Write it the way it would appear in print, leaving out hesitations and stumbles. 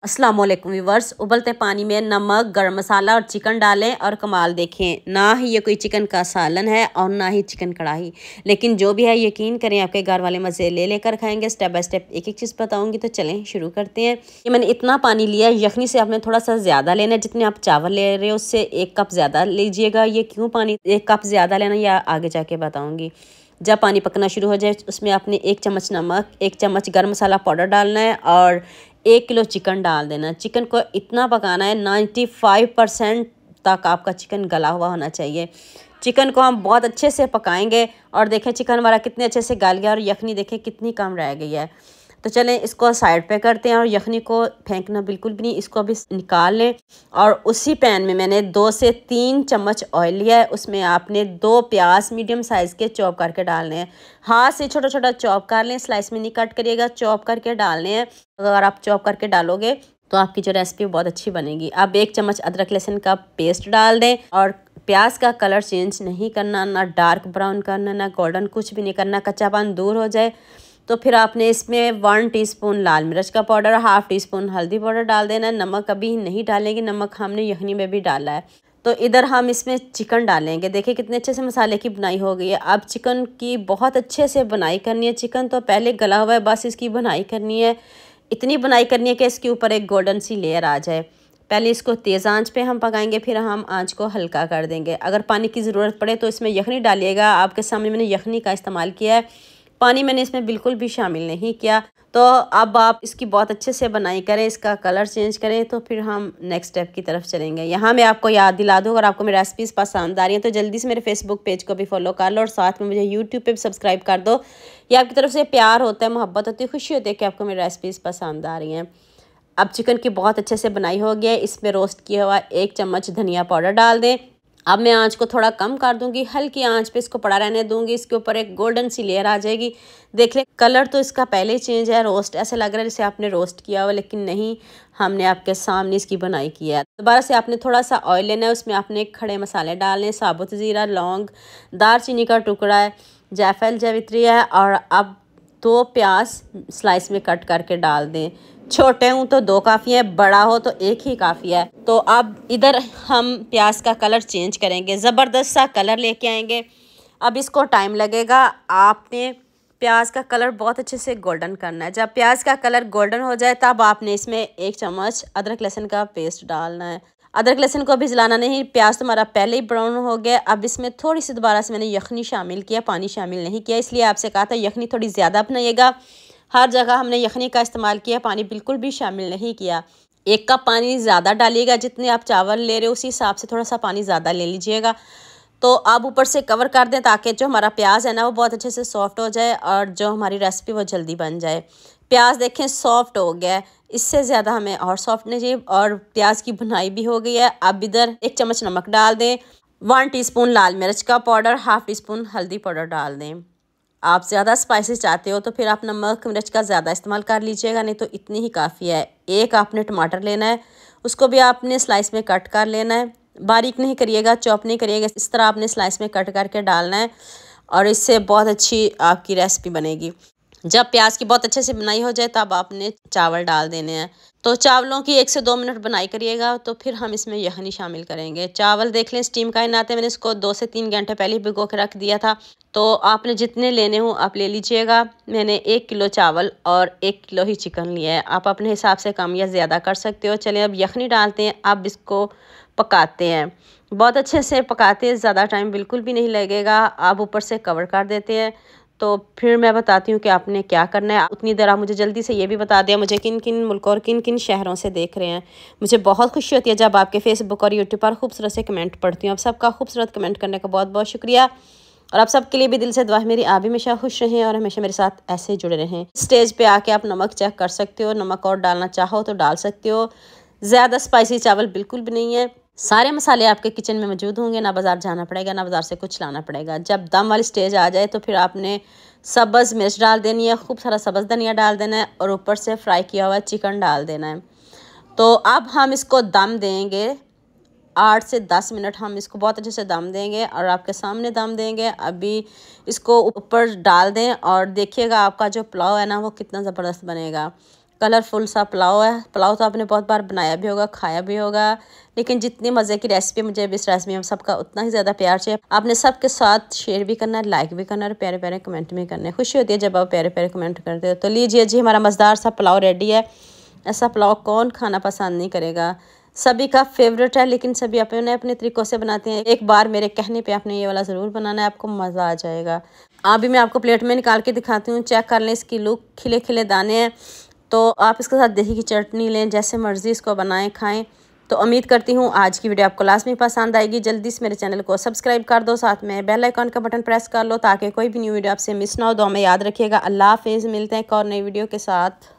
अस्सलाम वालेकुम व्यूवर्स। उबलते पानी में नमक, गरम मसाला और चिकन डालें और कमाल देखें। ना ही ये कोई चिकन का सालन है और ना ही चिकन कढ़ाई, लेकिन जो भी है यकीन करें आपके घर वाले मज़े ले लेकर खाएंगे। स्टेप बाय स्टेप एक एक चीज़ बताऊंगी, तो चलें शुरू करते हैं। ये मैंने इतना पानी लिया, यखनी से आपने थोड़ा सा ज़्यादा लेना है। जितने आप चावल ले रहे हो उससे 1 कप ज़्यादा लीजिएगा। ये क्यों पानी 1 कप ज़्यादा लेना, या आगे जाके बताऊँगी। जब पानी पकना शुरू हो जाए उसमें आपने 1 चम्मच नमक, 1 चम्मच गरम मसाला पाउडर डालना है और 1 किलो चिकन डाल देना। चिकन को इतना पकाना है 95% तक आपका चिकन गला हुआ होना चाहिए। चिकन को हम बहुत अच्छे से पकाएंगे और देखें चिकन हमारा कितने अच्छे से गल गया और यखनी देखें कितनी कम रह गई है। तो चलें इसको साइड पे करते हैं और यखनी को फेंकना बिल्कुल भी नहीं, इसको अभी निकाल लें। और उसी पैन में मैंने 2 से 3 चम्मच ऑयल लिया है। उसमें आपने 2 प्याज मीडियम साइज़ के चॉप करके डालने हैं। हाथ से छोटा छोटा चॉप कर लें, स्लाइस में नहीं कट करिएगा, चॉप करके डालने हैं। अगर आप चॉप करके डालोगे तो आपकी जो रेसिपी बहुत अच्छी बनेगी। अब 1 चम्मच अदरक लहसुन का पेस्ट डाल दें और प्याज का कलर चेंज नहीं करना, ना डार्क ब्राउन करना, ना गोल्डन, कुछ भी नहीं करना। कच्चापन दूर हो जाए तो फिर आपने इसमें 1 टीस्पून लाल मिर्च का पाउडर, हाफ़ टी-स्पून हल्दी पाउडर डाल देना है। नमक अभी नहीं डालेंगे, नमक हमने यखनी में भी डाला है। तो इधर हम इसमें चिकन डालेंगे। देखिए कितने अच्छे से मसाले की बनाई हो गई है। अब चिकन की बहुत अच्छे से बनाई करनी है। चिकन तो पहले गला हुआ है, बस इसकी बनाई करनी है। इतनी बनाई करनी है कि इसके ऊपर एक गोल्डन सी लेयर आ जाए। पहले इसको तेज़ आंच पे हम पकाएंगे, फिर हम आंच को हल्का कर देंगे। अगर पानी की ज़रूरत पड़े तो इसमें यखनी डालिएगा। आपके सामने मैंने यखनी का इस्तेमाल किया है, पानी मैंने इसमें बिल्कुल भी शामिल नहीं किया। तो अब आप इसकी बहुत अच्छे से बनाई करें, इसका कलर चेंज करें, तो फिर हम नेक्स्ट स्टेप की तरफ चलेंगे। यहाँ मैं आपको याद दिला दूँ, अगर आपको मेरी रेसिपीज़ पसंद आ रही हैं तो जल्दी से मेरे फेसबुक पेज को भी फॉलो कर लो और साथ में मुझे यूट्यूब पे भी सब्सक्राइब कर दो। ये आपकी तरफ से प्यार होता है, मोहब्बत होती है, खुशी होती है कि आपको मेरी रेसिपीज़ पसंद आ रही हैं। अब चिकन की बहुत अच्छे से बनाई हो गई है। इसमें रोस्ट किया हुआ 1 चम्मच धनिया पाउडर डाल दें। अब मैं आंच को थोड़ा कम कर दूंगी, हल्की आंच पे इसको पड़ा रहने दूंगी। इसके ऊपर एक गोल्डन सी लेयर आ जाएगी। देख लें कलर तो इसका पहले ही चेंज है, रोस्ट ऐसे लग रहा है जैसे आपने रोस्ट किया हुआ, लेकिन नहीं, हमने आपके सामने इसकी बनाई की है। दोबारा से आपने थोड़ा सा ऑयल लेना है, उसमें आपने खड़े मसाले डालने, साबुत ज़ीरा, लौंग, दालचीनी का टुकड़ा है, जायफल जावित्री है, और अब 2 प्याज स्लाइस में कट करके डाल दें। छोटे हूँ तो 2 काफ़ी है, बड़ा हो तो 1 ही काफ़ी है। तो अब इधर हम प्याज का कलर चेंज करेंगे, ज़बरदस्त सा कलर लेके आएंगे। अब इसको टाइम लगेगा। आपने प्याज का कलर बहुत अच्छे से गोल्डन करना है। जब प्याज का कलर गोल्डन हो जाए तब आपने इसमें 1 चम्मच अदरक लहसुन का पेस्ट डालना है। अदरक लहसुन को भी जलाना नहीं, प्याज तो हमारा पहले ही ब्राउन हो गया। अब इसमें थोड़ी सी दोबारा से मैंने यखनी शामिल किया, पानी शामिल नहीं किया, इसलिए आपसे कहा था यखनी थोड़ी ज़्यादा बनाइएगा। हर जगह हमने यखनी का इस्तेमाल किया, पानी बिल्कुल भी शामिल नहीं किया। 1 कप पानी ज़्यादा डालिएगा, जितने आप चावल ले रहे हो उसी हिसाब से थोड़ा सा पानी ज़्यादा ले लीजिएगा। तो आप ऊपर से कवर कर दें ताकि जो हमारा प्याज है ना वो बहुत अच्छे से सॉफ्ट हो जाए और जो हमारी रेसिपी वो जल्दी बन जाए। प्याज देखें सॉफ्ट हो गया है, इससे ज़्यादा हमें और सॉफ्ट नहीं चाहिए, और प्याज की भुनाई भी हो गई है। अब इधर 1 चम्मच नमक डाल दें, 1 टीस्पून लाल मिर्च का पाउडर, हाफ़ टी-स्पून हल्दी पाउडर डाल दें। आप ज़्यादा स्पाइसी चाहते हो तो फिर आप नमक मिर्च का ज़्यादा इस्तेमाल कर लीजिएगा, नहीं तो इतनी ही काफ़ी है। 1 आपने टमाटर लेना है, उसको भी आपने स्लाइस में कट कर लेना है। बारीक नहीं करिएगा, चॉप नहीं करिएगा, इस तरह आपने स्लाइस में कट करके डालना है और इससे बहुत अच्छी आपकी रेसिपी बनेगी। जब प्याज की बहुत अच्छे से बनाई हो जाए तब आपने चावल डाल देने हैं। तो चावलों की 1 से 2 मिनट बनाई करिएगा, तो फिर हम इसमें यखनी शामिल करेंगे। चावल देख लें स्टीम का ही नाते मैंने इसको 2 से 3 घंटे पहले ही भिगो के रख दिया था। तो आपने जितने लेने हो आप ले लीजिएगा। मैंने 1 किलो चावल और 1 किलो ही चिकन लिया है, आप अपने हिसाब से कम या ज़्यादा कर सकते हो। चलिए अब यखनी डालते हैं, अब इसको पकाते हैं। बहुत अच्छे से पकाते हैं, ज़्यादा टाइम बिल्कुल भी नहीं लगेगा। आप ऊपर से कवर कर देते हैं। तो फिर मैं बताती हूँ कि आपने क्या करना है। उतनी देर आप मुझे जल्दी से ये भी बता दें मुझे किन किन मुल्कों और किन किन शहरों से देख रहे हैं। मुझे बहुत खुशी होती है जब आपके फेसबुक और यूट्यूब पर खूबसूरत से कमेंट पढ़ती हूँ। आप सबका खूबसूरत कमेंट करने का बहुत बहुत शुक्रिया, और आप सबके लिए भी दिल से दुआ है मेरी, आप भी हमेशा खुश रहें और हमेशा मेरे साथ ऐसे ही जुड़े रहें। स्टेज पे आके आप नमक चेक कर सकते हो, नमक और डालना चाहो तो डाल सकते हो। ज़्यादा स्पाइसी चावल बिल्कुल भी नहीं है। सारे मसाले आपके किचन में मौजूद होंगे, ना बाज़ार जाना पड़ेगा, ना बाज़ार से कुछ लाना पड़ेगा। जब दम वाली स्टेज आ जाए तो फिर आपने सब्ज़ मिर्च डाल देनी है, खूब सारा सब्ज़ धनिया डाल देना है और ऊपर से फ्राई किया हुआ चिकन डाल देना है। तो अब हम इसको दम देंगे 8 से 10 मिनट, हम इसको बहुत अच्छे से दम देंगे और आपके सामने दम देंगे। अभी इसको ऊपर डाल दें और देखिएगा आपका जो पुलाव है ना वो कितना ज़बरदस्त बनेगा। कलरफुल सा पुलाव है। पुलाव तो आपने बहुत बार बनाया भी होगा, खाया भी होगा, लेकिन जितनी मज़े की रेसिपी मुझे इस रेसिपी में सबका उतना ही ज़्यादा प्यार चाहिए। आपने सबके साथ शेयर भी करना है, लाइक भी करना है और प्यारे प्यारे कमेंट भी करने। खुशी होती है जब आप प्यारे प्यारे कमेंट करते हो। तो लीजिए जी, हमारा मज़ेदार सा पुलाव रेडी है। ऐसा पुलाव कौन खाना पसंद नहीं करेगा, सभी का फेवरेट है, लेकिन सभी अपने अपने तरीक़ों से बनाते हैं। एक बार मेरे कहने पे आपने ये वाला ज़रूर बनाना है, आपको मज़ा आ जाएगा। अभी मैं आपको प्लेट में निकाल के दिखाती हूँ, चेक कर लें इसकी लुक। खिले खिले दाने हैं, तो आप इसके साथ दही की चटनी लें, जैसे मर्ज़ी इसको बनाएं खाएं। तो उम्मीद करती हूँ आज की वीडियो आपको लास्ट में पसंद आएगी। जल्दी से मेरे चैनल को सब्सक्राइब कर दो, साथ में बेल आइकन का बटन प्रेस कर लो ताकि कोई भी न्यू वीडियो आपसे मिस ना हो। दो हमें याद रखिएगा। अल्लाह हाफिज़, मिलते हैं एक और नई वीडियो के साथ।